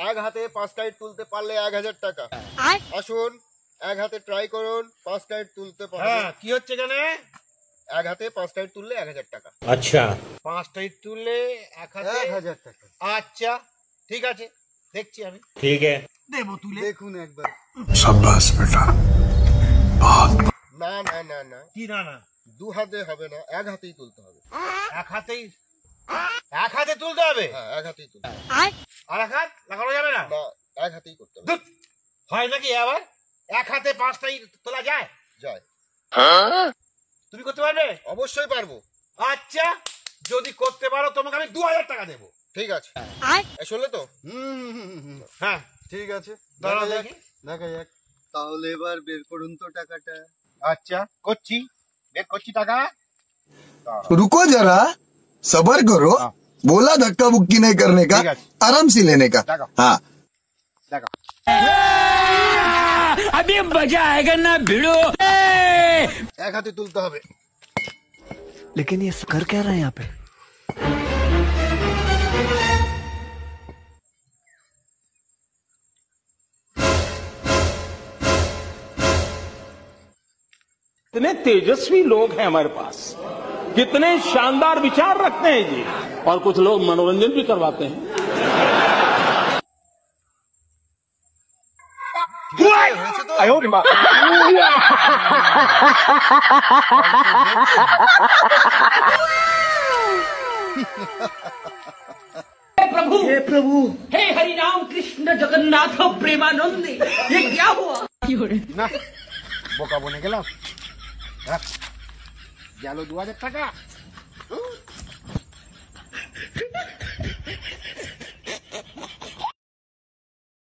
এক হাতে 5 টাইট তুলতে পারলে 1000 টাকা। আসুন এক হাতে ট্রাই করুন, 5 টাইট তুলতে পারলে। হ্যাঁ, কি হচ্ছে এখানে? এক হাতে 5 টাইট তুললে 1000 টাকা। अच्छा 5 টাইট তুললে এক হাতে 1000 টাকা। আচ্ছা ঠিক আছে, দেখছি আমি। ठीक है। দেবো তুলে। দেখুন একবার। शाबाश बेटा, না না না না, কি না না? 2 হাতে হবে না, এক হাতেই তুলতে হবে। এক হাতে তুলতে হবে। হ্যাঁ, এক হাতেই তুলতে হবে। আর এক হাত লাগানো যাবে না? না, এক হাতেই করতে হবে। ধুৎ, হয় নাকি আবার? এক হাতে 5 টাইট তোলা যায়? যায়। তুমি করতে পারবে? অবশ্যই পারবো। আচ্ছা, যদি করতে পারো তোমাকে আমি 2000 টাকা দেবো। ঠিক আছে। শুনলে তো? হ্যাঁ ঠিক আছে, দাঁড়াও দেখা যাক। দেখি। দেখা যাক। তাহলে এবার বের করুন তো টাকাটা। আচ্ছা করছি, বের করছি টাকা। रुको जरा, सबर करो। बोला धक्का बुक्की नहीं करने का, ठीक है। आराम से लेने का। देखो। हाँ দেখো अभी मजा आएगा ना भिड़ो। এক হাতে তুলতে হবে। लेकिन ये कर क्या रहा है यहाँ पे? कितने तेजस्वी लोग हैं हमारे पास, कितने शानदार विचार रखते हैं जी। और कुछ लोग मनोरंजन भी करवाते हैं। হয়েছে তো? हे प्रभु हे हरि राम कृष्ण जगन्नाथ प्रेमानंद, ये क्या हुआ? না বোকা বনে গেলাম। গেল 2000 টাকা।